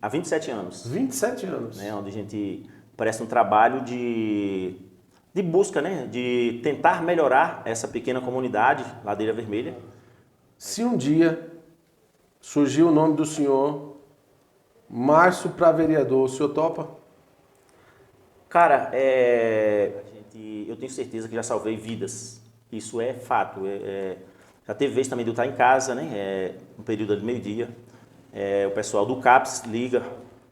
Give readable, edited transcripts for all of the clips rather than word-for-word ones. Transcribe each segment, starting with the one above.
Há 27 anos. 27 anos. Né, onde a gente presta um trabalho de busca, né, de tentar melhorar essa pequena comunidade, Ladeira Vermelha. Se um dia surgiu o nome do senhor, Márcio para vereador, o senhor topa? Cara, eu tenho certeza que já salvei vidas. Isso é fato. Já teve vez também de eu estar em casa, né, no período de meio-dia. O pessoal do CAPS liga,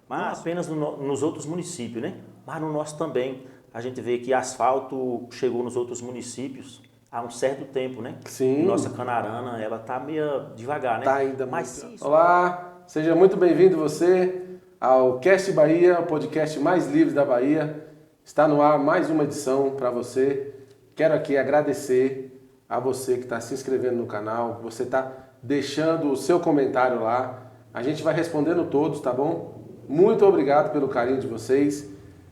mas não apenas nos outros municípios, né? Mas no nosso também. A gente vê que asfalto chegou nos outros municípios há um certo tempo, né? Sim. E nossa Canarana, ela tá meio devagar, né? Tá ainda mas muito. sim, Olá, seja muito bem-vindo você ao Cast Bahia, o podcast mais livre da Bahia. Está no ar mais uma edição para você. Quero aqui agradecer a você que está se inscrevendo no canal, você está deixando o seu comentário lá. A gente vai respondendo todos, tá bom? Muito obrigado pelo carinho de vocês.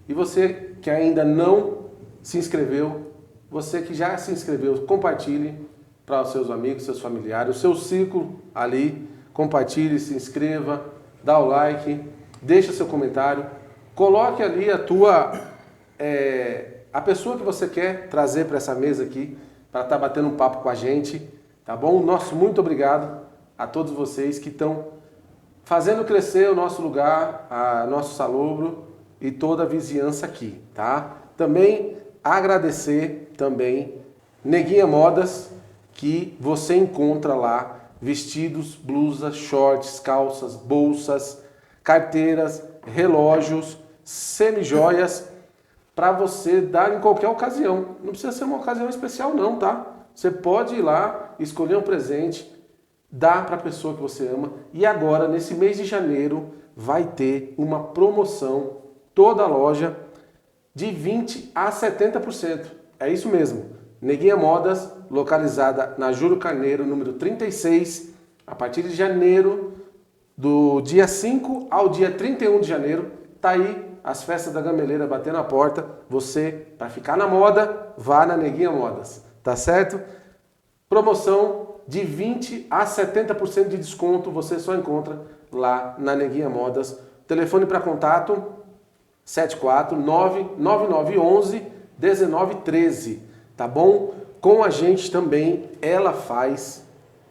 E você que ainda não se inscreveu, você que já se inscreveu, compartilhe para os seus amigos, seus familiares, o seu círculo ali. Compartilhe, se inscreva, dá o like, deixa seu comentário, coloque ali a pessoa que você quer trazer para essa mesa aqui, para estar batendo um papo com a gente, tá bom? Nosso muito obrigado a todos vocês que estão fazendo crescer o nosso lugar, nosso salobro e toda a vizinhança aqui, tá? Também agradecer também Neguinha Modas, que você encontra lá vestidos, blusas, shorts, calças, bolsas, carteiras, relógios, semijoias, para você dar em qualquer ocasião. Não precisa ser uma ocasião especial não, tá? Você pode ir lá, escolher um presente, dar para a pessoa que você ama. E agora, nesse mês de janeiro, vai ter uma promoção, toda a loja, de 20% a 70%. É isso mesmo. Neguinha Modas, localizada na Júlio Carneiro, número 36, a partir de janeiro, do dia 5 ao dia 31 de janeiro, tá aí as festas da Gameleira batendo a porta. Você, para ficar na moda, vá na Neguinha Modas, tá certo? Promoção de 20% a 70% de desconto, você só encontra lá na Neguinha Modas. Telefone para contato 749-9911-1913, tá bom? Com a gente também, ela faz,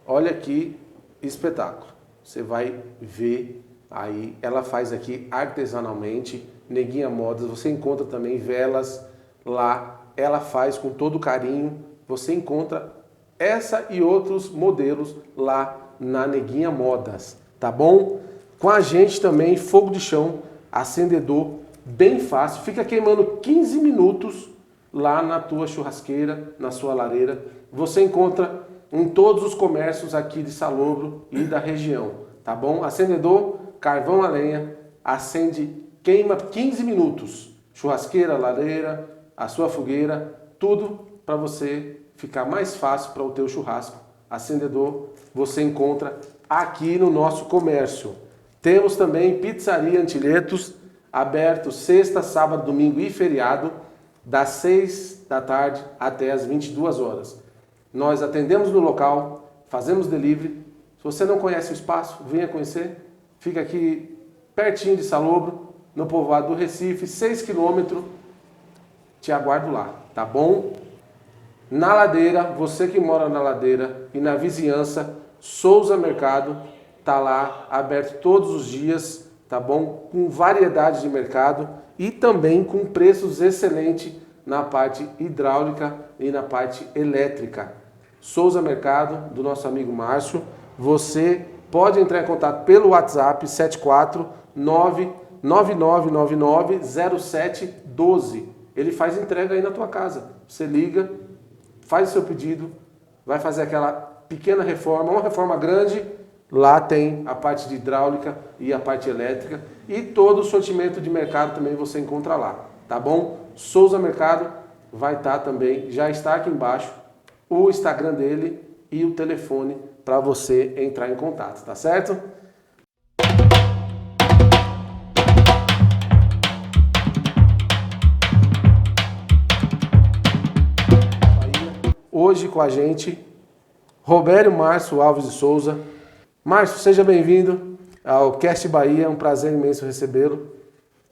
olha que espetáculo. Você vai ver aí, ela faz aqui artesanalmente, Neguinha Modas, você encontra também velas lá, ela faz com todo carinho, você encontra essa e outros modelos lá na Neguinha Modas, tá bom? Com a gente também, fogo de chão, acendedor, bem fácil, fica queimando 15 minutos lá na tua churrasqueira, na sua lareira. Você encontra em todos os comércios aqui de Salobro e da região, tá bom? Acendedor, carvão a lenha, acende, queima 15 minutos. Churrasqueira, lareira, a sua fogueira, tudo para você ficar mais fácil para o teu churrasco. Acendedor, você encontra aqui no nosso comércio. Temos também Pizzaria Antilhetos, aberto sexta, sábado, domingo e feriado, das 6 da tarde até as 22 horas. Nós atendemos no local, fazemos delivery. Se você não conhece o espaço, venha conhecer. Fica aqui pertinho de Salobro, no povoado do Recife, 6 quilômetros. Te aguardo lá, tá bom? Na Ladeira, você que mora na Ladeira e na vizinhança, Souza Mercado, tá lá, aberto todos os dias, tá bom? Com variedade de mercado e também com preços excelentes na parte hidráulica e na parte elétrica. Souza Mercado, do nosso amigo Márcio, você pode entrar em contato pelo WhatsApp 749-9999-0712. Ele faz entrega aí na tua casa. Você liga, faz o seu pedido, vai fazer aquela pequena reforma, uma reforma grande. Lá tem a parte de hidráulica e a parte elétrica e todo o sortimento de mercado também você encontra lá, tá bom? Souza Mercado vai estar também, já está aqui embaixo, o Instagram dele e o telefone para você entrar em contato, tá certo? Hoje com a gente, Robério Márcio Alves de Souza. Márcio, seja bem-vindo. ao Cast Bahia. É um prazer imenso recebê-lo.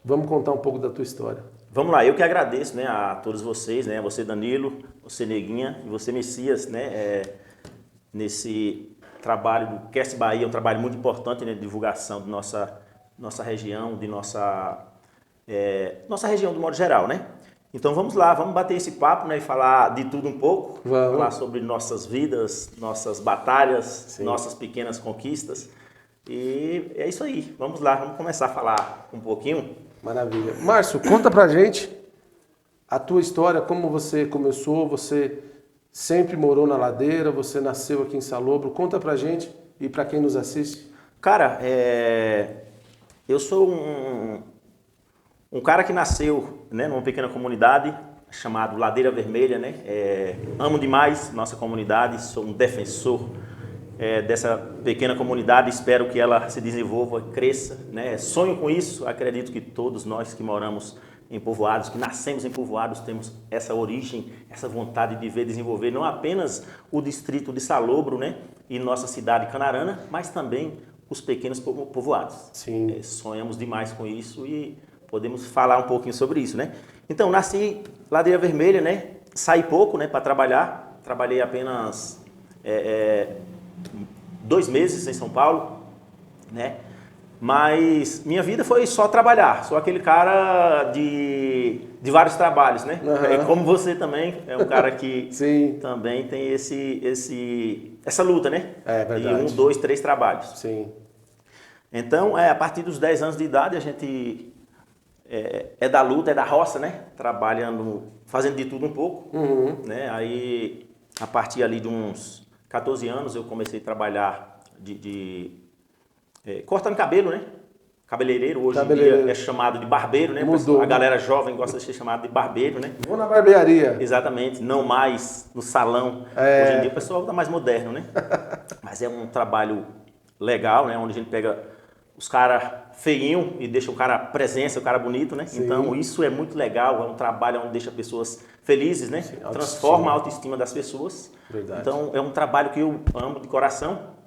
Vamos contar um pouco da tua história. Vamos lá, eu que agradeço, né, a todos vocês, né, você Danilo, você Neguinha e você Messias, né, nesse trabalho do Cast Bahia, um trabalho muito importante, né, de divulgação de nossa região, de nossa região do modo geral, né. Então vamos lá, vamos bater esse papo, né, e falar de tudo um pouco, Vamos. falar sobre nossas vidas, nossas batalhas, Sim. nossas pequenas conquistas. E é isso aí, vamos lá, vamos começar a falar um pouquinho. Maravilha. Márcio, conta pra gente a tua história, como você começou, você sempre morou na Ladeira, você nasceu aqui em Salobro. Conta pra gente e pra quem nos assiste. Cara, eu sou um cara que nasceu, né, numa pequena comunidade chamada Ladeira Vermelha, né? Amo demais nossa comunidade, sou um defensor dessa pequena comunidade, espero que ela se desenvolva, cresça, né? Sonho com isso, acredito que todos nós que moramos em povoados, que nascemos em povoados, temos essa origem, essa vontade de ver desenvolver não apenas o distrito de Salobro, né, e nossa cidade Canarana, mas também os pequenos povoados. Sim. Sonhamos demais com isso e podemos falar um pouquinho sobre isso, né? Então, nasci Ladeira Vermelha, né? Saí pouco, né, para trabalhar. Trabalhei apenas 2 meses em São Paulo, né? Mas minha vida foi só trabalhar, sou aquele cara de vários trabalhos, né? Uhum. Como você também é um cara que Sim. também tem essa luta, né? É verdade. De 1, 2, 3 trabalhos. Sim. Então, a partir dos 10 anos de idade, a gente é da luta, é da roça, né? Trabalhando, fazendo de tudo um pouco, né? Aí, a partir ali de uns 14 anos, eu comecei a trabalhar cortando cabelo, né? Cabeleireiro, hoje em dia é chamado de barbeiro, né? Mudou. A galera jovem gosta de ser chamado de barbeiro, né? Vou na barbearia. Exatamente, não mais no salão. Hoje em dia o pessoal está mais moderno, né? Mas é um trabalho legal, né? Onde a gente pega os caras feinhos e deixa o cara presença, o cara bonito, né? Sim. Então isso é muito legal, é um trabalho onde deixa pessoas felizes, né? Sim, transforma a autoestima das pessoas. Verdade. Então é um trabalho que eu amo de coração,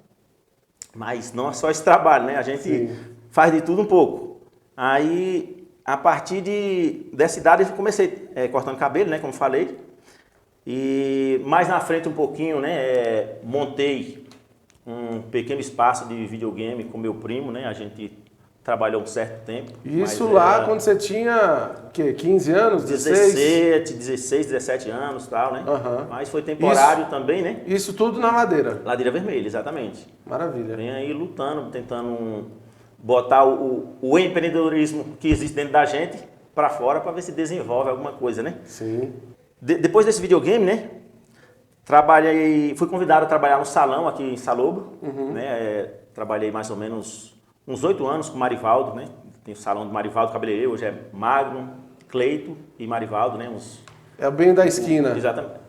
mas não é só esse trabalho, né? A gente faz de tudo um pouco. Aí, a partir dessa idade, eu comecei cortando cabelo, né? Como falei. E mais na frente um pouquinho, né? Montei um pequeno espaço de videogame com meu primo, né? A gente trabalhou um certo tempo. Isso lá quando você tinha, o quê? 15 anos? 16? 16, 17 anos e tal, né? Uhum. Mas foi temporário também, né? Isso tudo na Ladeira? Ladeira Vermelha, exatamente. Maravilha. Vem aí lutando, tentando botar o empreendedorismo que existe dentro da gente para fora para ver se desenvolve alguma coisa, né? Sim. Depois desse videogame, né? Fui convidado a trabalhar no salão aqui em Salobro, né? Trabalhei mais ou menos uns 8 anos com o Marivaldo, né? Tem o salão do Marivaldo Cabeleireiro, hoje é Magno, Cleito e Marivaldo, né? É bem da esquina. Exatamente.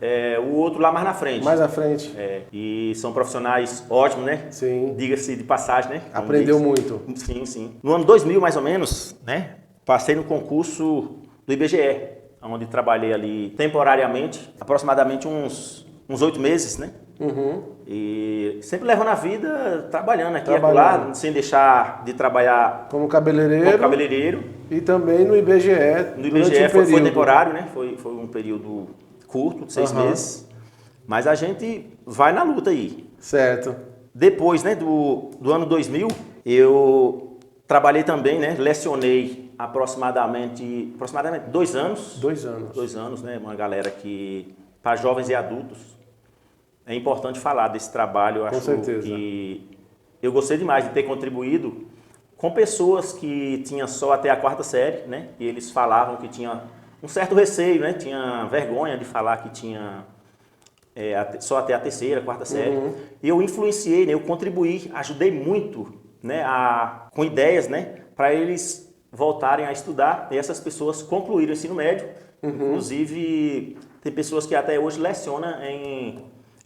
O outro lá mais na frente. Mais à frente. E são profissionais ótimos, né? Sim. Diga-se de passagem, né? Aprendeu muito. Sim, sim. No ano 2000, mais ou menos, né? Passei no concurso do IBGE, onde trabalhei ali temporariamente, aproximadamente uns 8 meses, né? E sempre levando a vida trabalhando aqui e acolá, sem deixar de trabalhar como cabeleireiro. E também no IBGE. No IBGE foi temporário, né? Foi um período curto, de 6 meses. Mas a gente vai na luta aí. Certo. Depois, né, do ano 2000, eu trabalhei também, né? Lecionei aproximadamente 2 anos. 2 anos. 2 anos, né? Uma galera que, para jovens e adultos, é importante falar desse trabalho. Eu acho que eu gostei demais de ter contribuído com pessoas que tinham só até a 4ª série, né? E eles falavam que tinha um certo receio, né? Tinha vergonha de falar que tinha só até a 3ª, 4ª série. E eu influenciei, né? Eu contribuí, ajudei muito, né? Com ideias, né? Para eles voltarem a estudar e essas pessoas concluíram o ensino médio. Inclusive, tem pessoas que até hoje lecionam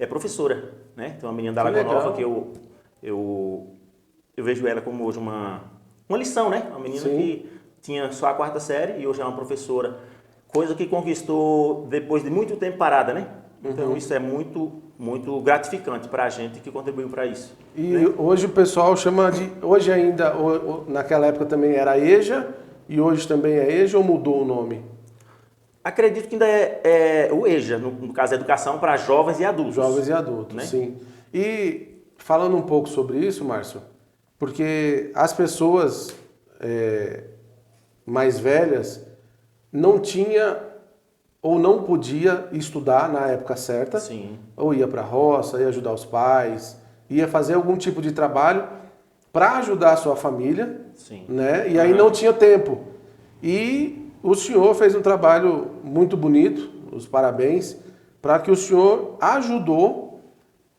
é professora, né? Tem uma menina da Lagoa Nova que eu vejo ela como hoje uma lição, né? Uma menina que tinha só a 4ª série e hoje é uma professora. Coisa que conquistou depois de muito tempo parada, né? Então isso é muito gratificante para a gente que contribuiu para isso. E né? hoje o pessoal chama de... Hoje ainda, naquela época também era EJA, e hoje também é EJA ou mudou o nome? Acredito que ainda é o EJA, no caso, Educação para Jovens e Adultos. Jovens e adultos, né? sim. E falando um pouco sobre isso, Márcio, porque as pessoas mais velhas não tinha ou não podia estudar na época certa, Sim. ou ia para a roça, ia ajudar os pais, ia fazer algum tipo de trabalho para ajudar a sua família, Sim. né? E aí não tinha tempo. E o senhor fez um trabalho muito bonito, os parabéns, para que o senhor ajudou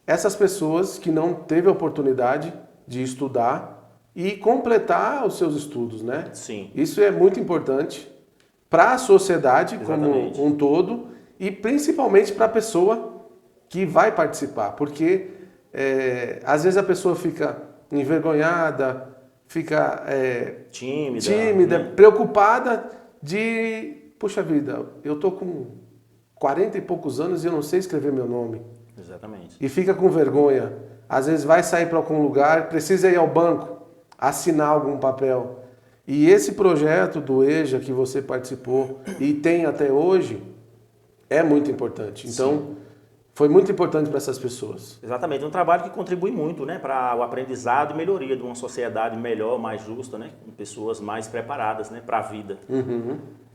essas pessoas que não teve a oportunidade de estudar e completar os seus estudos, né? Sim. Isso é muito importante para a sociedade Exatamente. como um todo e principalmente para a pessoa que vai participar, porque às vezes a pessoa fica envergonhada, fica tímida, né? preocupada de, puxa vida, eu tô com 40 e poucos anos e eu não sei escrever meu nome. Exatamente. E fica com vergonha. Às vezes vai sair para algum lugar, precisa ir ao banco, assinar algum papel. E esse projeto do EJA que você participou e tem até hoje é muito importante. Então, foi muito importante para essas pessoas. Exatamente, um trabalho que contribui muito, né, para o aprendizado e melhoria de uma sociedade melhor, mais justa, né, com pessoas mais preparadas, né, para a vida.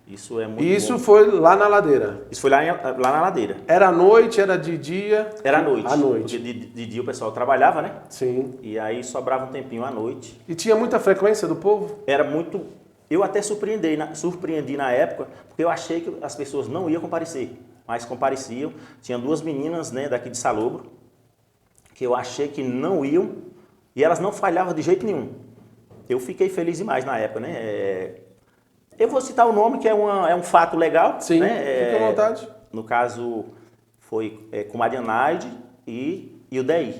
Isso é muito E isso bom. foi lá na ladeira? Isso foi lá na ladeira. Era à noite, era de dia? Era à noite. À noite. Porque de dia o pessoal trabalhava, né? Sim. E aí sobrava um tempinho à noite. E tinha muita frequência do povo? Era muito... Eu até surpreendi na época, porque eu achei que as pessoas não iam comparecer, mas compareciam. Tinha duas meninas, né, daqui de Salobro, que eu achei que não iam, e elas não falhavam de jeito nenhum. Eu fiquei feliz demais na época, né? Eu vou citar o nome, que é um fato legal. Sim, né? fica à vontade. No caso, foi com a Dianaide e o Dei.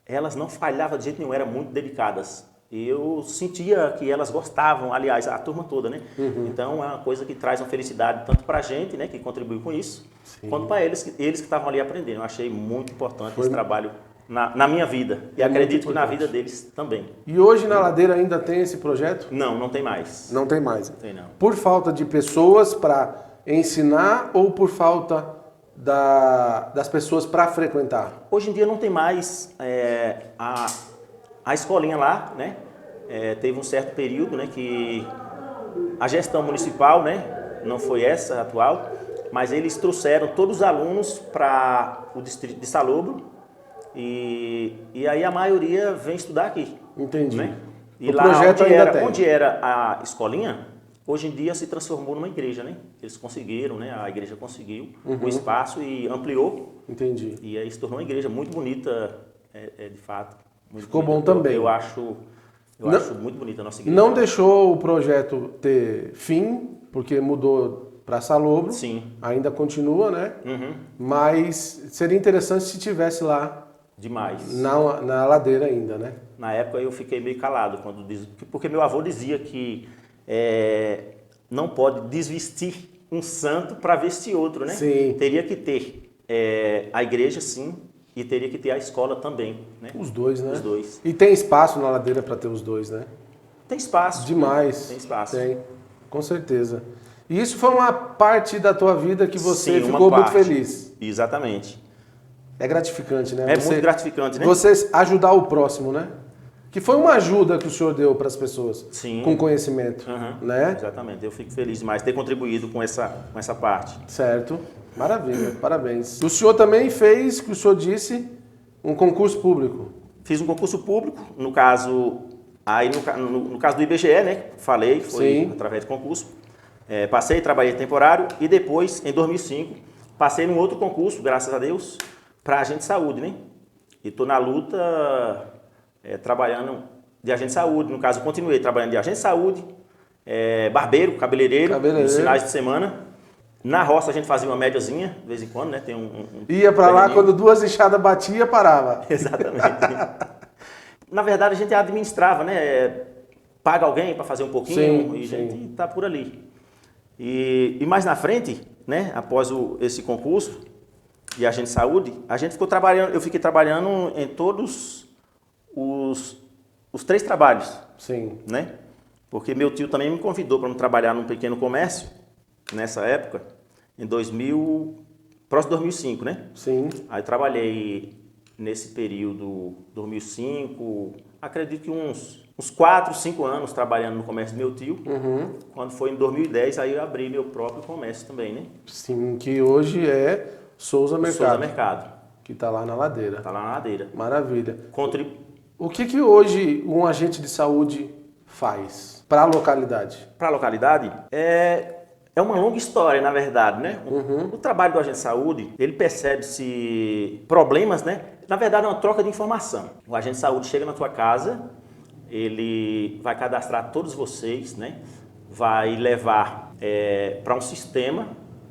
Elas não falhavam de jeito nenhum, eram muito dedicadas. E eu sentia que elas gostavam, aliás, a turma toda, né? Então é uma coisa que traz uma felicidade tanto para a gente, né, que contribuiu com isso, quanto para eles que estavam ali aprendendo. Eu achei muito importante esse trabalho na minha vida. E acredito que na vida deles também. E hoje na ladeira ainda tem esse projeto? Não, não tem mais. Não tem mais. Não tem, não. Por falta de pessoas para ensinar ou por falta das pessoas para frequentar? Hoje em dia não tem mais a escolinha lá, né? Teve um certo período, né, que a gestão municipal, né, não foi essa atual, mas eles trouxeram todos os alunos para o distrito de Salobro e aí a maioria vem estudar aqui. Entendi. Né? E O lá projeto onde era a escolinha, hoje em dia se transformou numa igreja, né? Eles conseguiram, né? A igreja conseguiu o espaço e ampliou. Entendi. E aí se tornou uma igreja muito bonita, de fato. Ficou bom também. Eu acho muito bonita a nossa igreja. Não deixou o projeto ter fim, porque mudou para Salobro. Sim. Ainda continua, né? Mas seria interessante se tivesse lá Demais. na ladeira ainda, né? Na época eu fiquei meio calado, porque meu avô dizia que não pode desvestir um santo para vestir outro, né? Sim. Teria que ter a igreja, sim, e teria que ter a escola também, né? Os dois, né? Os dois. E tem espaço na ladeira para ter os dois, né? Tem espaço. Demais. Tem espaço. Tem, com certeza. E isso foi uma parte da tua vida que você Sim, ficou uma muito parte. feliz. Exatamente. É gratificante, né? Muito gratificante, né? Você ajudar o próximo, né? Que foi uma ajuda que o senhor deu para as pessoas. Sim. Com conhecimento, né? Exatamente. Eu fico feliz demais de ter contribuído com essa parte. Certo. Maravilha, parabéns. O senhor também fez, que o senhor disse, um concurso público. Fiz um concurso público, no caso do IBGE, né? Falei, foi através do concurso. Passei, trabalhei temporário e depois, em 2005, passei num outro concurso, graças a Deus, para agente de saúde, né? E estou na luta, trabalhando de agente de saúde. No caso, continuei trabalhando de agente de saúde, barbeiro, cabeleireiro, nos finais de semana. Na roça a gente fazia uma médiazinha, de vez em quando, né? Tem Ia para lá, quando duas enxadas batia, parava. Exatamente. Na verdade, a gente administrava, né? Paga alguém para fazer um pouquinho e a gente está por ali. E mais na frente, né? Após esse concurso, de agente de saúde, a gente ficou trabalhando, eu fiquei trabalhando em todos os 3 trabalhos, Sim. né? Porque meu tio também me convidou para trabalhar num pequeno comércio, nessa época, em 2000, próximo de 2005, né? Sim. Aí trabalhei nesse período, 2005, acredito que uns 4, 5 anos trabalhando no comércio do meu tio. Quando foi em 2010, aí eu abri meu próprio comércio também, né? Sim, que hoje é Souza Mercado. Souza Mercado. Que está lá na ladeira. Tá lá na ladeira. Maravilha. Contrib... O que hoje um agente de saúde faz para a localidade? Para a localidade, é uma longa história, na verdade, né? O trabalho do agente de saúde, ele percebe-se problemas, né? Na verdade, é uma troca de informação. O agente de saúde chega na tua casa, ele vai cadastrar todos vocês, né? Vai levar para um sistema,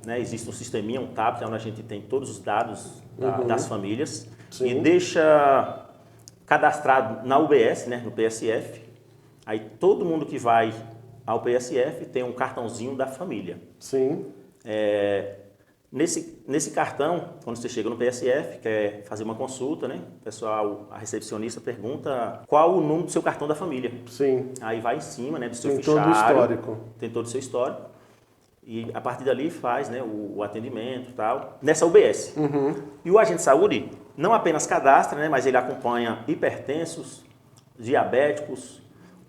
né? Existe um sisteminha, um tablet, onde a gente tem todos os dados das famílias. Sim. E deixa cadastrado na UBS, né? No PSF. Aí todo mundo que vai ao PSF tem um cartãozinho da família. Sim. Nesse cartão, quando você chega no PSF, quer fazer uma consulta, né? O pessoal, a recepcionista pergunta qual o número do seu cartão da família. Sim. Aí vai em cima, né, do seu Tem fichário. todo o histórico. Tem todo o seu histórico. E a partir dali faz, né, o atendimento e tal, nessa UBS. E o agente de saúde não apenas cadastra, né, mas ele acompanha hipertensos, diabéticos.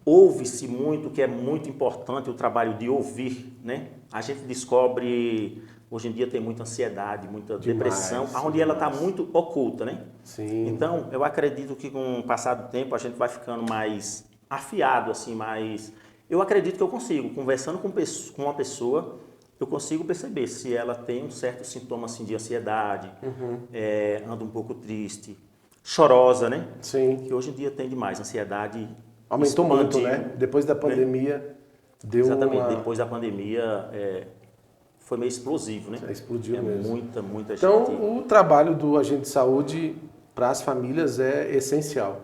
Ouve-se muito, que é muito importante o trabalho de ouvir, né? A gente descobre, hoje em dia tem muita ansiedade, muita depressão, onde ela está muito oculta, né? Sim. Então, eu acredito que com o passar do tempo a gente vai ficando mais afiado, assim, mais... Eu acredito que eu consigo, conversando com uma pessoa, eu consigo perceber se ela tem um certo sintoma, assim, de ansiedade, anda um pouco triste, chorosa, né? Sim. Que hoje em dia tem demais, ansiedade... Aumentou muito, expandiu, né? Depois da pandemia, deu Exatamente, uma... depois da pandemia foi meio explosivo, né? Explodiu mesmo. Muita Então, gente. o trabalho do agente de saúde para as famílias é essencial.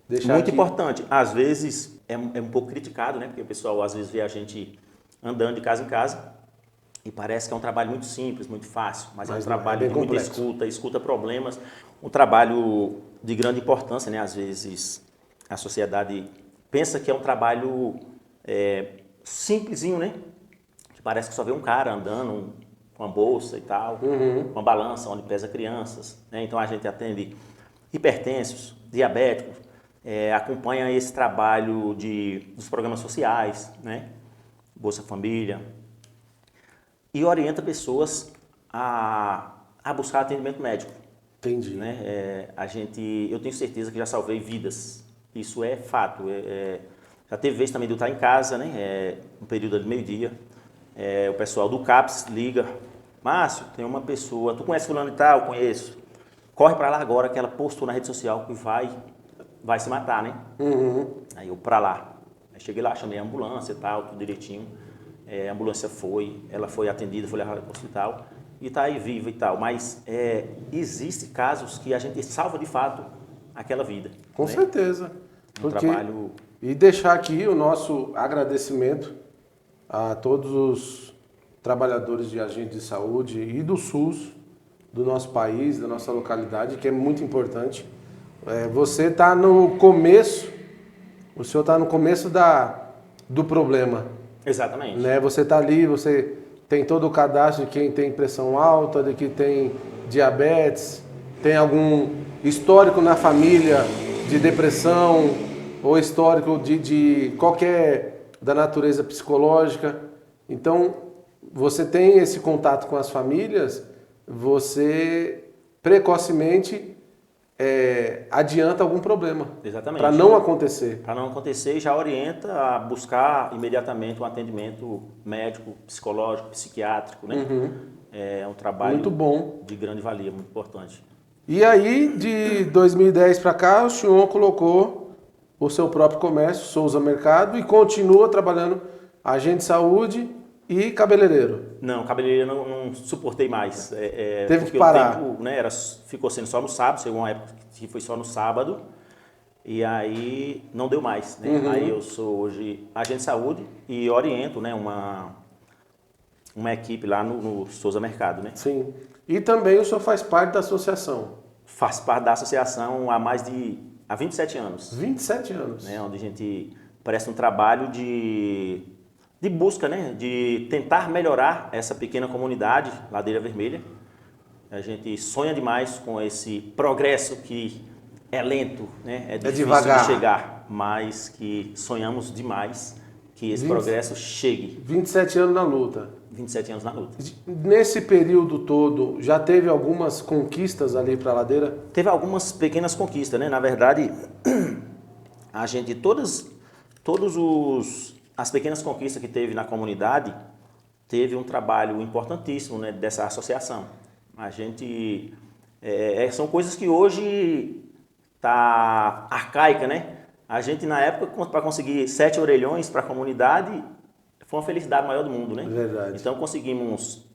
Muito importante. Às vezes é um pouco criticado, né? Porque o pessoal às vezes vê a gente andando de casa em casa e parece que é um trabalho muito simples, muito fácil, mas é um trabalho de muita escuta problemas, um trabalho de grande importância, né? Às vezes a sociedade pensa que é um trabalho simplesinho, né? Que parece que só vê um cara andando com uma bolsa e tal, uma balança onde pesa crianças, né? Então a gente atende hipertensos, diabéticos, acompanha esse trabalho dos programas sociais, né? Bolsa Família, e orienta pessoas a buscar atendimento médico. Entendi. Né? Eu tenho certeza que já salvei vidas. Isso é fato. Já teve vez também de eu estar em casa, né? No período de meio-dia. O pessoal do CAPS liga. Márcio, tem uma pessoa, tu conhece fulano e tal? Conheço. Corre para lá agora que ela postou na rede social que vai se matar, né? Aí eu para lá. Aí cheguei lá, chamei a ambulância e tal, tudo direitinho. A ambulância ela foi atendida, foi levada para o hospital e está aí viva e tal. Mas existem casos que a gente salva de fato aquela vida. Com certeza. Trabalho... E deixar aqui o nosso agradecimento a todos os trabalhadores de agentes de saúde e do SUS do nosso país, da nossa localidade, que é muito importante. Você está no começo, o senhor está no começo do problema. Exatamente. Né? Você está ali, você tem todo o cadastro de quem tem pressão alta, de quem tem diabetes, tem algum histórico na família de depressão ou histórico de qualquer da natureza psicológica. Então, você tem esse contato com as famílias, você precocemente adianta algum problema. Exatamente. Para não acontecer. Para não acontecer, já orienta a buscar imediatamente um atendimento médico, psicológico, psiquiátrico, né? É um trabalho muito bom, de grande valia, muito importante. E aí, de 2010 para cá, o senhor colocou o seu próprio comércio, Souza Mercado, e continua trabalhando agente de saúde e cabeleireiro. Não, cabeleireiro não suportei mais. Teve que parar. O tempo, né, ficou sendo só no sábado, chegou uma época que foi só no sábado, e aí não deu mais. Né? Aí eu sou hoje agente de saúde e oriento, né, uma equipe lá no Souza Mercado, né? Sim. E também o senhor faz parte da associação. Faço parte da associação há 27 anos, 27 anos. né? Onde a gente presta um trabalho de busca, né? De tentar melhorar essa pequena comunidade, Ladeira Vermelha. A gente sonha demais com esse progresso que é lento, né? É difícil devagar. de chegar, mas que sonhamos demais que esse progresso chegue. 27 anos na luta. 27 anos na luta. Nesse período todo, já teve algumas conquistas ali para a Ladeira? Teve algumas pequenas conquistas, né? Na verdade, a gente, as pequenas conquistas que teve na comunidade, teve um trabalho importantíssimo, né, dessa associação. A gente, são coisas que hoje tá arcaica, né? A gente, na época, para conseguir 7 orelhões para a comunidade, foi uma felicidade maior do mundo, né? Verdade. Então, conseguimos,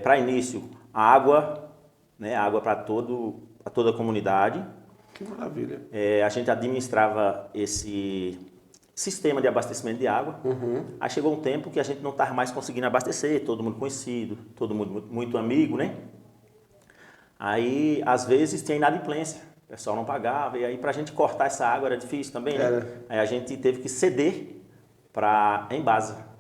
para início, a água, né? Água para toda a comunidade. Que maravilha. A gente administrava esse sistema de abastecimento de água. Aí chegou um tempo que a gente não estava mais conseguindo abastecer, todo mundo conhecido, todo mundo muito amigo, né? Aí, às vezes, tinha inadimplência, o pessoal não pagava, e aí para a gente cortar essa água era difícil também, né? Aí a gente teve que ceder para a Embasa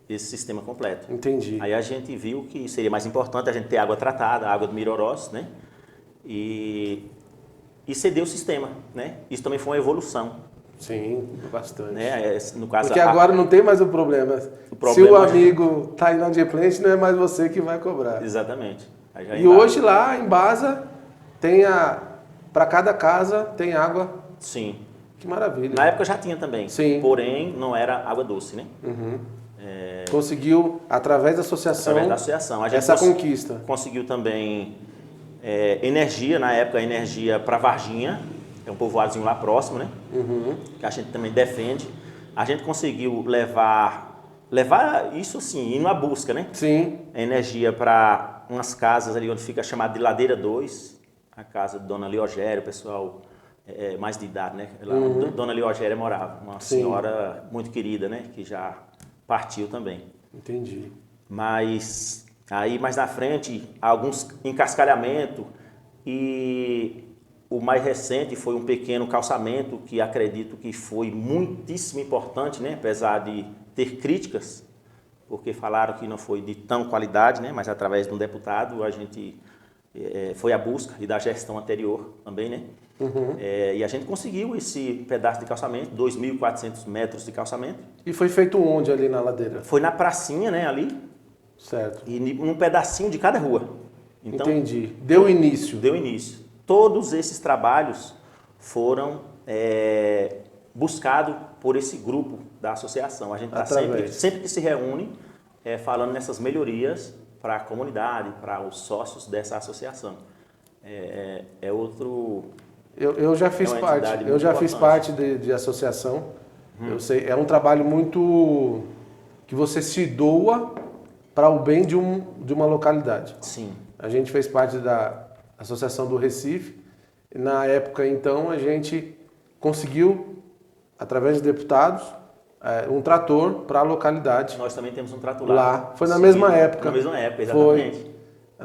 esse sistema completo. Entendi. Aí a gente viu que seria mais importante a gente ter água tratada, água do Mirorós, né? E ceder o sistema, né? Isso também foi uma evolução. Sim, bastante. Né? No caso, porque agora não tem mais o problema. Se o amigo está inadimplente, não é mais você que vai cobrar. Exatamente. E hoje lá em Embasa tem para cada casa tem água. Sim. Que maravilha. Na época já tinha também. Sim. Porém, não era água doce, né? Conseguiu, através da associação, a gente essa conquista. Conseguiu também energia, na época, energia para Varginha, é um povoadozinho lá próximo, né? Que a gente também defende. A gente conseguiu levar isso assim, indo à busca, né? Sim. A energia para umas casas ali onde fica chamado de Ladeira 2, a casa de Dona Liogéria, o pessoal mais de idade, né? Lá onde Dona Liogéria morava, uma senhora muito querida, né? Que já partiu também. Entendi. Mas aí mais na frente, alguns encascalhamento e o mais recente foi um pequeno calçamento que acredito que foi muitíssimo importante, né? Apesar de ter críticas, porque falaram que não foi de tão qualidade, né? Mas através de um deputado a gente foi à busca e da gestão anterior também, né? E a gente conseguiu esse pedaço de calçamento, 2.400 metros de calçamento. E foi feito onde ali na Ladeira? Foi na pracinha, né? Ali. Certo. E num pedacinho de cada rua. Então, entendi. Deu início. Deu início. Todos esses trabalhos foram buscados por esse grupo da associação. A gente está sempre que se reúne falando nessas melhorias para a comunidade, para os sócios dessa associação. Eu já fiz parte. Eu já fiz parte de associação. Eu sei. É um trabalho muito que você se doa para o bem de uma localidade. Sim. A gente fez parte da Associação do Recife. Na época, então, a gente conseguiu, através de deputados, um trator para a localidade. Nós também temos um trator lá. Foi na mesma época. Na mesma época, exatamente.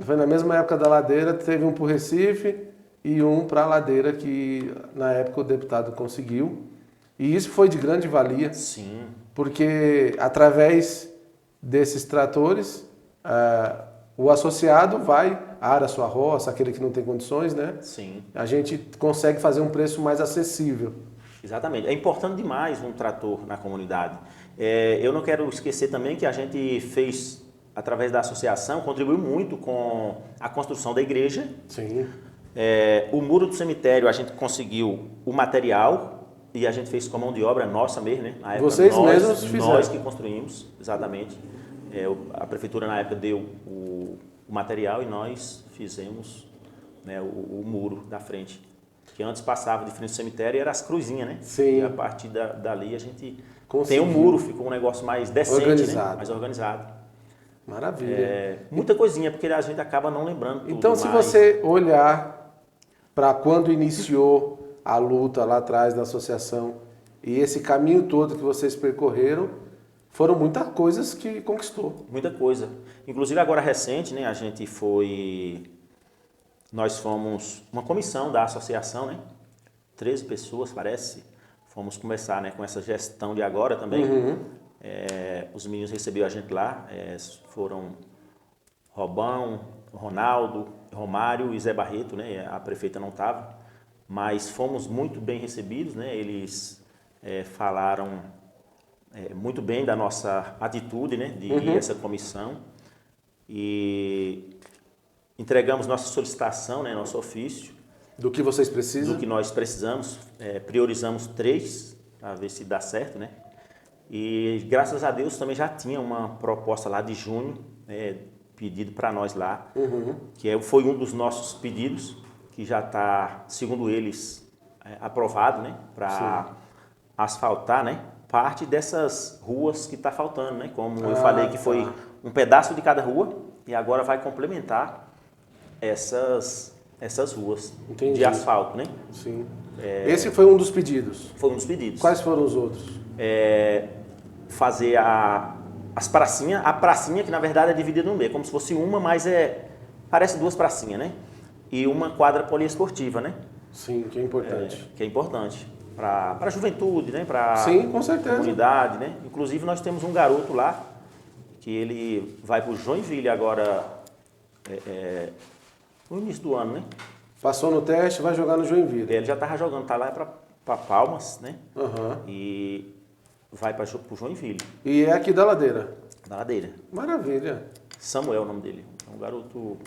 Foi na mesma época da Ladeira, teve um para o Recife e um para a Ladeira que, na época, o deputado conseguiu. E isso foi de grande valia. Sim. Porque, através desses tratores, o associado vai, ara a sua roça, aquele que não tem condições, né? Sim. A gente consegue fazer um preço mais acessível. Exatamente. É importante demais um trator na comunidade. Eu não quero esquecer também que a gente fez, através da associação, contribuiu muito com a construção da igreja. Sim. O muro do cemitério, a gente conseguiu o material e a gente fez com a mão de obra nossa mesmo, né? Na época, vocês mesmos fizeram? Nós que construímos, exatamente. A prefeitura, na época, deu o material e nós fizemos, né, o muro da frente. Que antes passava de frente ao cemitério e era as cruzinhas, né? Sim. E a partir dali a gente conseguiu. tem um muro, ficou um negócio mais decente, organizado. Né? Mais organizado. Maravilha. Muita coisinha, porque a gente acaba não lembrando tudo. Então, se você olhar para quando iniciou a luta lá atrás da associação e esse caminho todo que vocês percorreram, foram muitas coisas que conquistou. Muita coisa. Inclusive agora recente, né, nós fomos uma comissão da associação, né? 13 pessoas, parece. Fomos começar, né, com essa gestão de agora também. Os meninos receberam a gente lá, foram Robão, Ronaldo, Romário e Zé Barreto, né? A prefeita não estava, mas fomos muito bem recebidos, né? Eles falaram muito bem da nossa atitude, né? De ir essa comissão e entregamos nossa solicitação, né? Nosso ofício. Do que vocês precisam? Do que nós precisamos, priorizamos 3 para ver se dá certo, né? E graças a Deus também já tinha uma proposta lá de junho, pedido para nós lá, que foi um dos nossos pedidos, que já está, segundo eles, aprovado, né, para asfaltar, né, parte dessas ruas que está faltando, né, como eu falei que foi um pedaço de cada rua e agora vai complementar essas ruas. Entendi. De asfalto, né? Sim. Esse foi um dos pedidos? Foi um dos pedidos. Quais foram os outros? Fazer as pracinhas, a pracinha que na verdade é dividida no meio, como se fosse uma, mas parece 2 pracinhas, né? E uma quadra poliesportiva, né? Sim, que é importante. Que é importante para a juventude, né? Para Sim, com certeza. Comunidade, né? Inclusive nós temos um garoto lá que ele vai para o Joinville agora no início do ano, né? Passou no teste, vai jogar no Joinville. Ele já estava jogando, tá lá para Palmas, né? Uhum. E vai para o Joinville. E é aqui da Ladeira? Da Ladeira. Maravilha. Samuel é o nome dele. É um garoto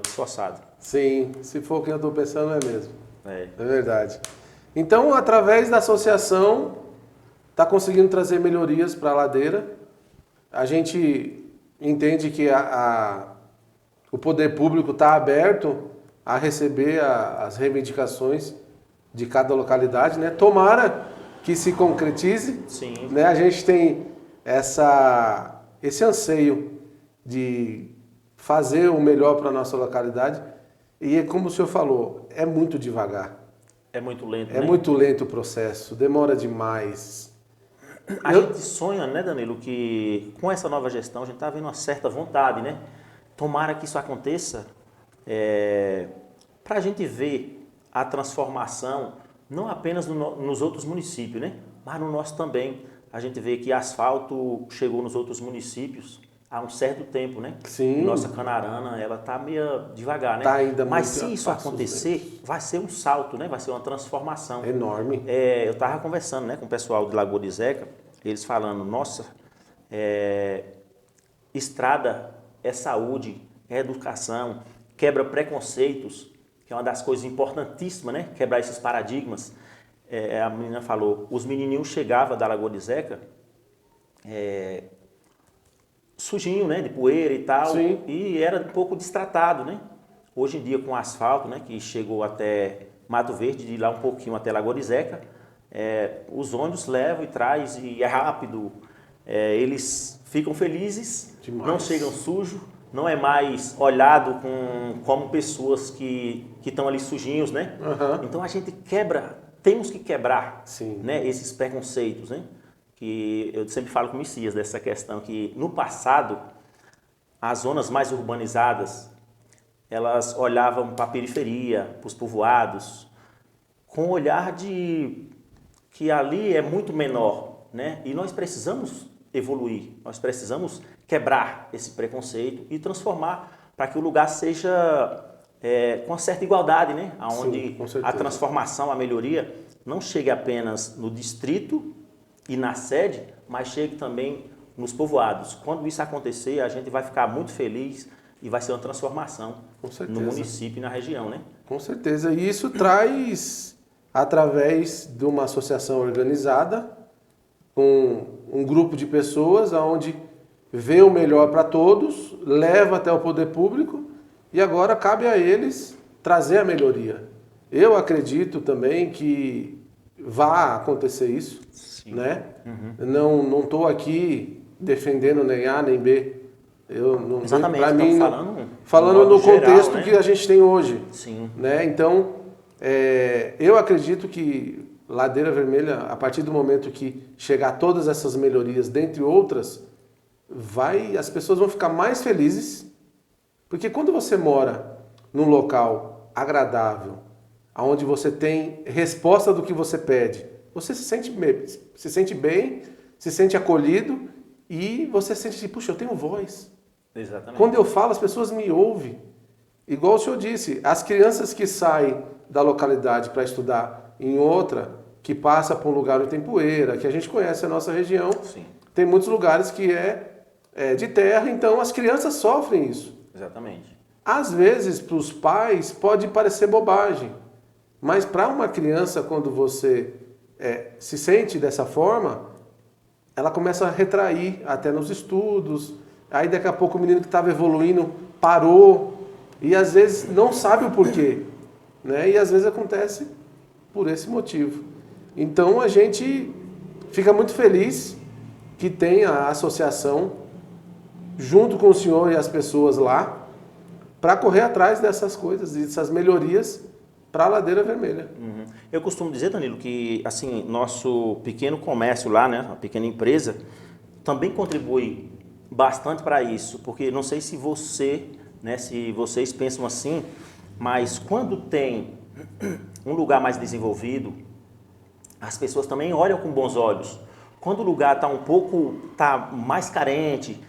esforçado. Sim, se for o que eu estou pensando, é mesmo. É verdade. Então, através da associação, está conseguindo trazer melhorias para a Ladeira. A gente entende que o poder público está aberto a receber as reivindicações de cada localidade, né? Tomara que se concretize. Sim. Né? A gente tem esse anseio de fazer o melhor para a nossa localidade e, como o senhor falou, é muito devagar. É muito lento, É muito lento o processo, demora demais. A gente sonha, né, Danilo, que com essa nova gestão a gente está vendo uma certa vontade, né? Tomara que isso aconteça para a gente ver a transformação, não apenas nos outros municípios, né? Mas no nosso também. A gente vê que asfalto chegou nos outros municípios há um certo tempo, né? Sim. Nossa Canarana, ela tá meio devagar, né? Tá ainda mas muito se isso acontecer, vai ser um salto, né? Vai ser uma transformação. Enorme. Eu estava conversando, né, com o pessoal de Lagoa de Zeca, eles falando, nossa, estrada é saúde, é educação, quebra preconceitos, que é uma das coisas importantíssimas, né? Quebrar esses paradigmas. A menina falou, os menininhos chegavam da Lagoa de Zeca, sujinho, né, de poeira e tal, Sim. E era um pouco destratado, né? Hoje em dia com asfalto, né, que chegou até Mato Verde, de lá um pouquinho até Lagoa de Zeca, os ônibus levam e traz e é rápido, eles ficam felizes, demais. Não chegam sujos, não é mais olhado como pessoas que estão ali sujinhos, né? Uhum. Então a gente temos que quebrar, Sim. né, esses preconceitos, né? Que eu sempre falo com o Messias dessa questão que no passado as zonas mais urbanizadas elas olhavam para a periferia, para os povoados, com o olhar de que ali é muito menor, né? E nós precisamos evoluir, nós precisamos quebrar esse preconceito e transformar para que o lugar seja com uma certa igualdade, né? Onde a transformação, a melhoria não chegue apenas no distrito e na sede, mas chegue também nos povoados. Quando isso acontecer, a gente vai ficar muito feliz e vai ser uma transformação no município e na região, né? Com certeza. E isso traz, através de uma associação organizada, com um grupo de pessoas onde vê o melhor para todos, leva até o poder público e agora cabe a eles trazer a melhoria. Eu acredito também que vai acontecer isso. Sim. Né? Uhum. Não estou aqui defendendo nem A nem B. Exatamente, para mim, falando no contexto geral, né? que a gente tem hoje. Sim. Né? Então, eu acredito que Ladeira Vermelha, a partir do momento que chegar todas essas melhorias, dentre outras, as pessoas vão ficar mais felizes, porque quando você mora num local agradável, onde você tem resposta do que você pede, você se sente bem, se sente acolhido e você sente assim, puxa, eu tenho voz. Exatamente. Quando eu falo, as pessoas me ouvem. Igual o senhor disse, as crianças que saem da localidade para estudar em outra, que passa por um lugar onde tem poeira, que a gente conhece a nossa região, Sim. Tem muitos lugares que é de terra, então as crianças sofrem isso. Exatamente. Às vezes, para os pais, pode parecer bobagem, mas para uma criança, quando você se sente dessa forma, ela começa a retrair até nos estudos, aí daqui a pouco o menino que estava evoluindo parou, e às vezes não sabe o porquê, né? E às vezes acontece por esse motivo. Então a gente fica muito feliz que tenha a associação, junto com o senhor e as pessoas lá, para correr atrás dessas coisas, dessas melhorias para a Ladeira Vermelha. Uhum. Eu costumo dizer, Danilo, que assim, nosso pequeno comércio lá, né, a pequena empresa, também contribui bastante para isso, porque não sei se se vocês pensam assim, mas quando tem um lugar mais desenvolvido, as pessoas também olham com bons olhos. Quando o lugar está mais carente,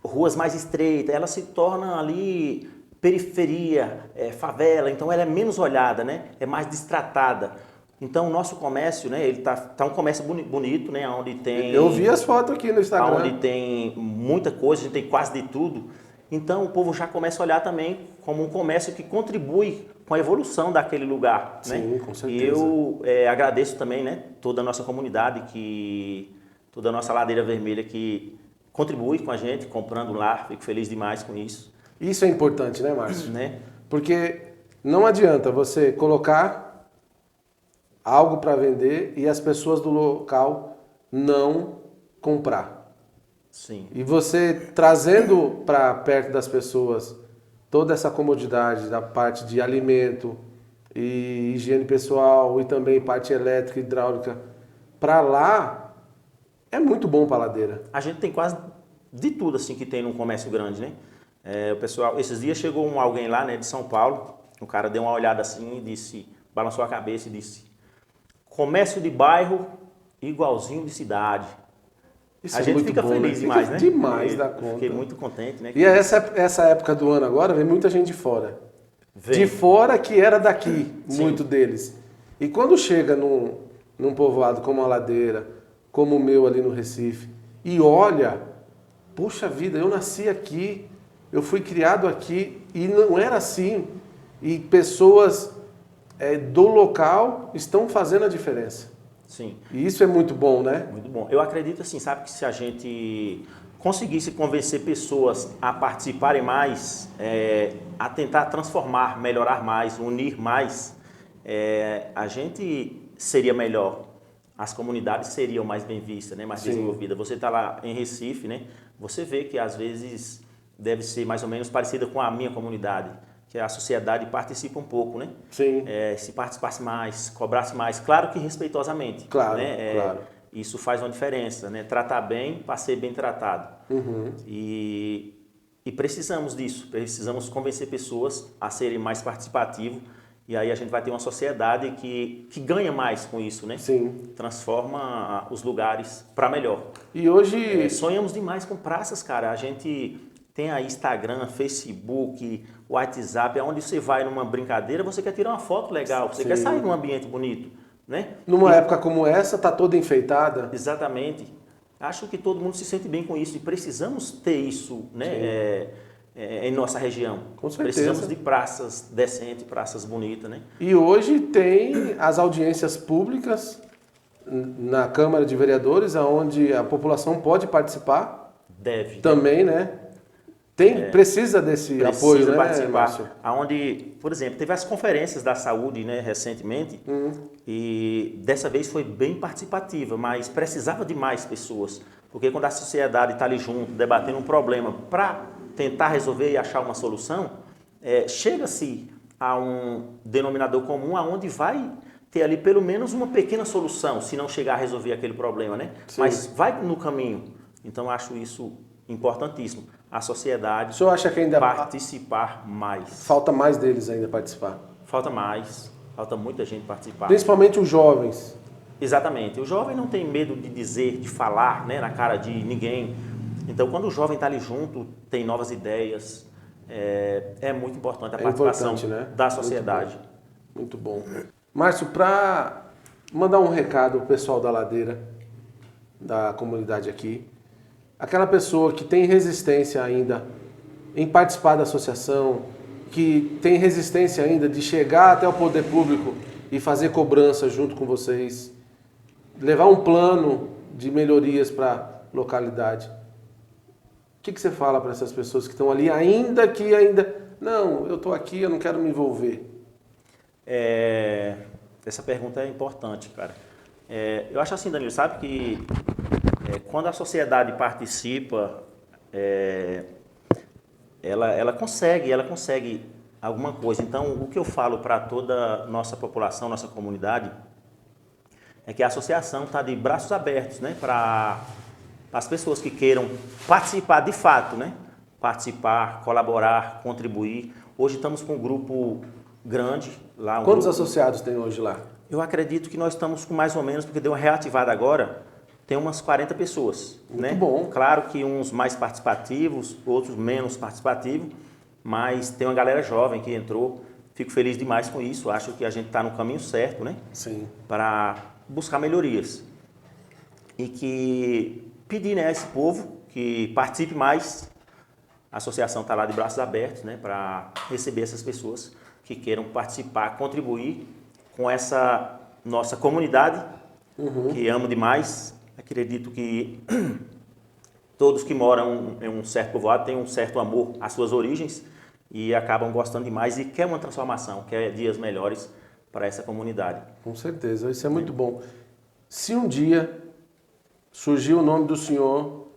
ruas mais estreitas, ela se torna ali periferia, favela, então ela é menos olhada, né? É mais destratada. Então o nosso comércio, né, ele tá um comércio bonito, né, onde tem... Eu vi as fotos aqui no Instagram. Onde tem muita coisa, a gente tem quase de tudo. Então o povo já começa a olhar também como um comércio que contribui com a evolução daquele lugar. Sim, né? com certeza. E eu agradeço também, né, toda a nossa comunidade, toda a nossa Ladeira Vermelha que contribui com a gente, comprando lá, fico feliz demais com isso. Isso é importante, né, Márcio? Né? Porque não adianta você colocar algo para vender e as pessoas do local não comprar. Sim. E você trazendo para perto das pessoas toda essa comodidade da parte de alimento e higiene pessoal e também parte elétrica e hidráulica para lá, é muito bom para a Ladeira. A gente tem quase de tudo assim que tem num comércio grande, né? O pessoal, esses dias chegou alguém lá, né, de São Paulo, o cara deu uma olhada assim e disse, balançou a cabeça e disse: comércio de bairro igualzinho de cidade. Isso a gente muito fica bom, feliz né? demais, Fica né? demais da conta. Fiquei muito contente, né? E essa época do ano agora vem muita gente de fora. Vem. De fora que era daqui, Sim. muito deles. E quando chega num povoado como a Ladeira, como o meu ali no Recife, e olha, puxa vida, eu nasci aqui, eu fui criado aqui, e não era assim. E pessoas do local estão fazendo a diferença. Sim. E isso é muito bom, né? Muito bom. Eu acredito assim, sabe, que se a gente conseguisse convencer pessoas a participarem mais, a tentar transformar, melhorar mais, unir mais, a gente seria melhor. As comunidades seriam mais bem vistas, né? Mais Sim. desenvolvidas. Você está lá em Recife, né? Você vê que às vezes deve ser mais ou menos parecida com a minha comunidade, que a sociedade participa um pouco, né? Sim. Se participasse mais, cobrasse mais, claro que respeitosamente. Claro, né? claro. Isso faz uma diferença, né? Tratar bem para ser bem tratado. Uhum. E precisamos disso, precisamos convencer pessoas a serem mais participativos, e aí a gente vai ter uma sociedade que ganha mais com isso, né? Sim. Transforma os lugares para melhor. E hoje... sonhamos demais com praças, cara. A gente tem aí Instagram, Facebook, WhatsApp, onde você vai numa brincadeira, você quer tirar uma foto legal, você Sim. quer sair num ambiente bonito, né? Numa época como essa, tá toda enfeitada. Exatamente. Acho que todo mundo se sente bem com isso e precisamos ter isso, né? Em nossa região. Com certeza. Precisamos de praças decentes, praças bonitas, né? E hoje tem as audiências públicas na Câmara de Vereadores, onde a população pode participar. Deve. Também, né? Precisa desse apoio, né, participar. Márcio? Onde, por exemplo, teve as conferências da saúde, né, recentemente, e dessa vez foi bem participativa, mas precisava de mais pessoas, porque quando a sociedade está ali junto, debatendo um problema para tentar resolver e achar uma solução, chega-se a um denominador comum aonde vai ter ali pelo menos uma pequena solução, se não chegar a resolver aquele problema, né? Sim. Mas vai no caminho. Então, acho isso importantíssimo. A sociedade O senhor acha que ainda participar mais. falta mais deles ainda participar? Falta mais, falta muita gente participar. Principalmente os jovens. Exatamente. O jovem não tem medo de dizer, de falar, né, na cara de ninguém. Então, quando o jovem está ali junto, tem novas ideias, é muito importante a participação da sociedade. Muito bom. Márcio, para mandar um recado ao pessoal da Ladeira, da comunidade aqui, aquela pessoa que tem resistência ainda em participar da associação, que tem resistência ainda de chegar até o poder público e fazer cobrança junto com vocês, levar um plano de melhorias para a localidade. O que você fala para essas pessoas que estão ali não, eu estou aqui, eu não quero me envolver? Essa pergunta é importante, cara. Eu acho assim, Danilo, sabe que quando a sociedade participa, ela consegue alguma coisa. Então, o que eu falo para toda a nossa população, nossa comunidade, é que a associação está de braços abertos, né, para as pessoas que queiram participar de fato, né, participar, colaborar, contribuir. Hoje estamos com um grupo grande lá. Quantos associados tem hoje lá? Eu acredito que nós estamos com mais ou menos, porque deu uma reativada agora, tem umas 40 pessoas. Muito né? bom. Claro que uns mais participativos, outros menos participativos, mas tem uma galera jovem que entrou. Fico feliz demais com isso, acho que a gente está no caminho certo, né? Sim. Para buscar melhorias. E que pedir, né, a esse povo que participe mais. A associação está lá de braços abertos, né, para receber essas pessoas que queiram participar, contribuir com essa nossa comunidade, que amo demais. Acredito que todos que moram em um certo povoado têm um certo amor às suas origens e acabam gostando demais e quer uma transformação, quer dias melhores para essa comunidade. Com certeza, isso é muito bom. Se um dia surgir o nome do senhor,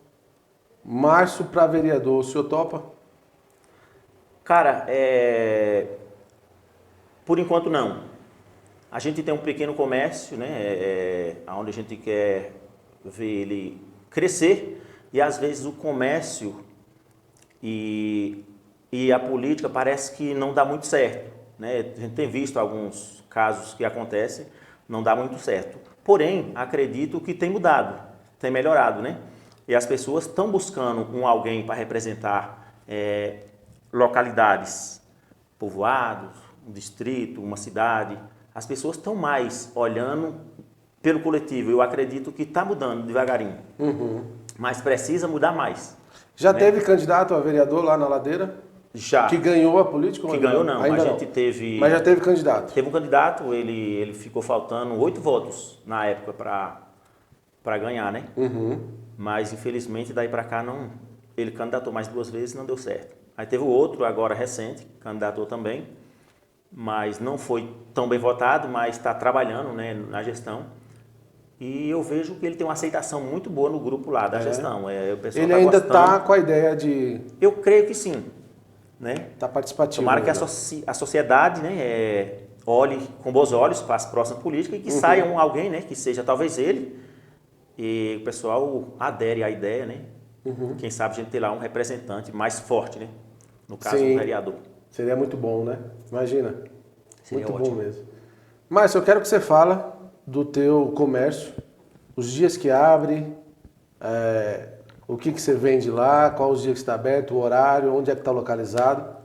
Márcio para vereador, o senhor topa? Cara, por enquanto não. A gente tem um pequeno comércio, né, onde a gente quer ver ele crescer e às vezes o comércio e a política parece que não dá muito certo, né? A gente tem visto alguns casos que acontecem, não dá muito certo. Porém, acredito que tem mudado, tem melhorado, né? E as pessoas estão buscando alguém para representar localidades, povoados, um distrito, uma cidade. As pessoas estão mais olhando pelo coletivo. Eu acredito que está mudando devagarinho, mas precisa mudar mais. Já teve candidato a vereador lá na Ladeira? Já. Que ganhou a política? Que ganhou não, ainda a gente teve... Mas já teve candidato? Teve um candidato, ele ficou faltando 8 votos na época para ganhar, né? Mas infelizmente daí para cá não... Ele candidatou mais 2 vezes e não deu certo. Aí teve o outro, agora recente, candidatou também, mas não foi tão bem votado, mas está trabalhando, né, na gestão. E eu vejo que ele tem uma aceitação muito boa no grupo lá da gestão. O pessoal ele tá ainda gostando. está com a ideia de... Eu creio que sim. Né? Está participativo. Tomara que a sociedade, né, olhe com bons olhos para as próximas políticas e que saia alguém, né, que seja talvez ele, e o pessoal adere à ideia, né? Quem sabe a gente ter lá um representante mais forte, né? No caso, um vereador. Seria muito bom, né? Imagina. Seria muito ótimo. bom mesmo. Márcio, eu quero que você fala do teu comércio, os dias que abre, o que você vende lá, qual os dias que está aberto, o horário, onde é que está localizado.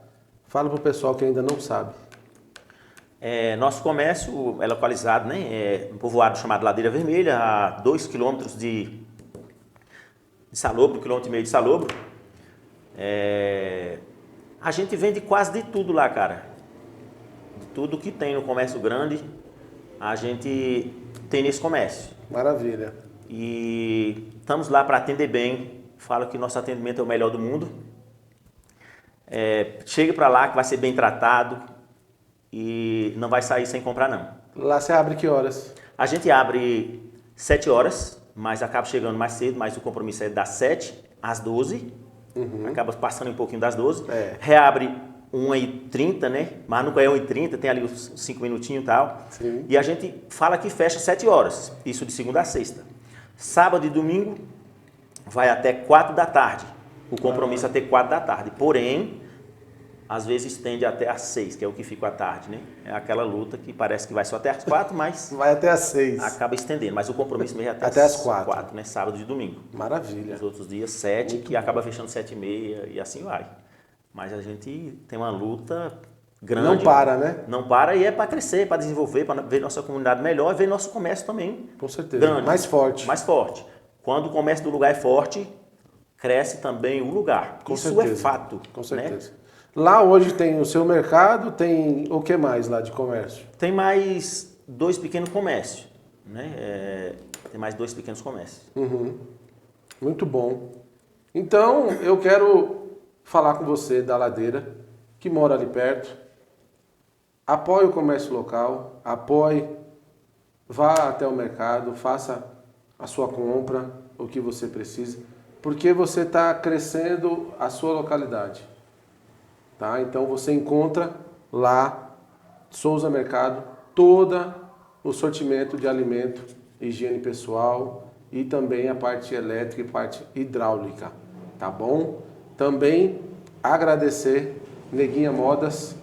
Fala para o pessoal que ainda não sabe. Nosso comércio é localizado, né, no povoado chamado Ladeira Vermelha, a 2 quilômetros de Salobro, 1,5 km de Salobro. A gente vende quase de tudo lá, cara. De tudo que tem no comércio grande, a gente tem nesse comércio. Maravilha. E estamos lá para atender bem. Falo que nosso atendimento é o melhor do mundo. Chegue para lá que vai ser bem tratado e não vai sair sem comprar, não. Lá você abre que horas? A gente abre 7 horas, mas acaba chegando mais cedo, mas o compromisso é das 7 às 12. Acaba passando um pouquinho das 12. Reabre 1h30, né? Mas nunca é 1h30, tem ali os 5 minutinhos e tal. Sim. E a gente fala que fecha 7 horas, isso de segunda a sexta. Sábado e domingo vai até 4 da tarde. O compromisso é até 4 da tarde. Porém, às vezes estende até às 6, que é o que fica à tarde, né? É aquela luta que parece que vai só até às 4, mas Vai até às 6. acaba estendendo. Mas o compromisso mesmo é Até às 4. né? Sábado e domingo. Maravilha. Os outros dias 7, Muito que acaba fechando 7h30 e assim vai. Mas a gente tem uma luta grande. Não para, né? Não para e é para crescer, para desenvolver, para ver nossa comunidade melhor e ver nosso comércio também Com certeza. grande. Mais forte. Mais forte. Quando o comércio do lugar é forte, cresce também o lugar. Com Isso certeza. é fato. Com né? certeza. Lá hoje tem o seu mercado, tem o que mais lá de comércio? Tem mais 2 pequenos comércios. Né? Tem mais 2 pequenos comércios. Uhum. Muito bom. Então, eu quero falar com você da Ladeira, que mora ali perto. Apoie o comércio local, apoie, vá até o mercado, faça a sua compra, o que você precisa, porque você está crescendo a sua localidade. Tá? Então, você encontra lá, Souza Mercado, todo o sortimento de alimento, higiene pessoal e também a parte elétrica e parte hidráulica, tá bom? Também agradecer Neguinha Modas,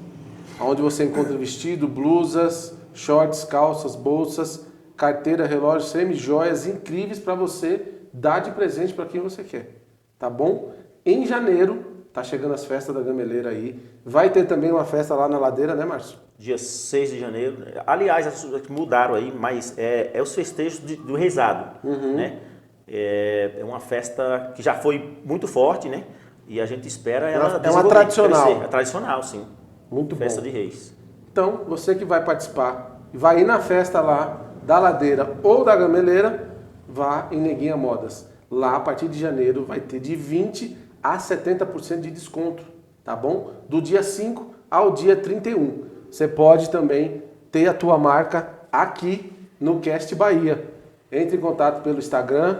onde você encontra vestido, blusas, shorts, calças, bolsas, carteira, relógio, semi-joias incríveis para você dar de presente para quem você quer, tá bom? Em janeiro, tá chegando as festas da Gameleira aí, vai ter também uma festa lá na Ladeira, né, Márcio? Dia 6 de janeiro. Aliás, as pessoas que mudaram aí, mas é os festejos do Reisado. Né? É uma festa que já foi muito forte, né? E a gente espera ela É uma tradicional. crescer. É tradicional, sim. Muito Festa bom. de Reis. Então, você que vai participar, vai ir na festa lá da Ladeira ou da Gameleira, vá em Neguinha Modas. Lá, a partir de janeiro, vai ter de 20% a 70% de desconto, tá bom? Do dia 5 ao dia 31. Você pode também ter a tua marca aqui no Cast Bahia. Entre em contato pelo Instagram,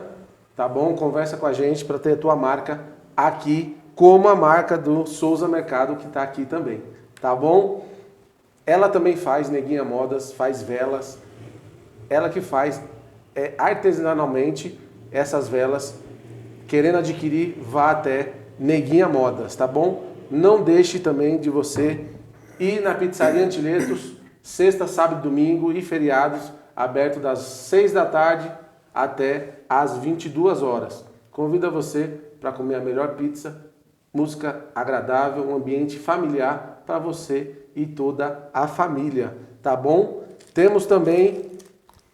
tá bom? Conversa com a gente para ter a tua marca aqui, como a marca do Souza Mercado, que está aqui também, tá bom? Ela também faz Neguinha Modas, faz velas. Ela que faz artesanalmente essas velas. Querendo adquirir, vá até Neguinha Modas, tá bom? Não deixe também de você ir na Pizzaria Antiletos, sexta, sábado, domingo e feriados, aberto das 6 da tarde até às 22 horas. Convido você para comer a melhor pizza, música agradável, um ambiente familiar para você e toda a família, tá bom? Temos também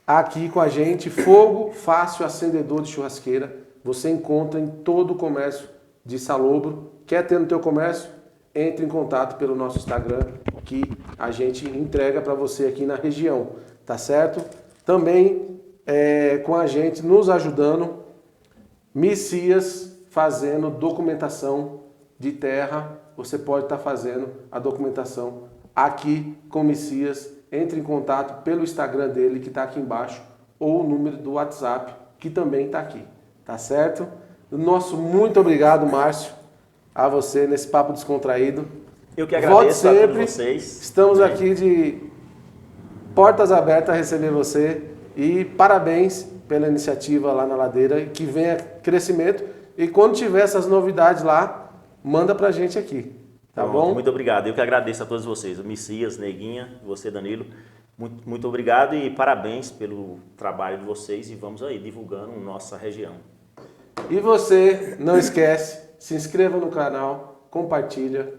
aqui com a gente Fogo Fácil Acendedor de Churrasqueira. Você encontra em todo o comércio de Salobro. Quer ter no teu comércio? Entre em contato pelo nosso Instagram que a gente entrega para você aqui na região, tá certo? Também com a gente nos ajudando, Messias fazendo documentação de terra. Você pode estar fazendo a documentação aqui com Messias. Entre em contato pelo Instagram dele que está aqui embaixo ou o número do WhatsApp que também está aqui. Tá certo? Nosso muito obrigado, Márcio, a você nesse papo descontraído. Eu que agradeço a todos vocês. Estamos aqui de portas abertas a receber você e parabéns pela iniciativa lá na Ladeira, que venha crescimento e quando tiver essas novidades lá, manda pra gente aqui. Tá bom? Muito obrigado. Eu que agradeço a todos vocês. O Messias, Neguinha, você, Danilo. Muito obrigado e parabéns pelo trabalho de vocês e vamos aí divulgando nossa região. E você, não esquece, se inscreva no canal, compartilha,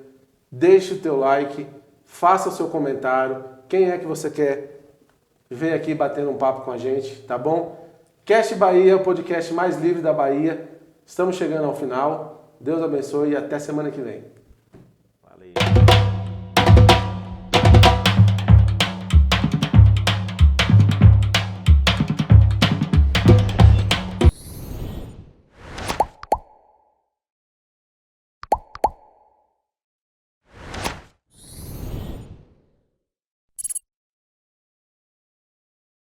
deixe o teu like, faça o seu comentário. Quem é que você quer ver aqui batendo um papo com a gente, tá bom? Cast Bahia, o podcast mais livre da Bahia. Estamos chegando ao final. Deus abençoe e até semana que vem.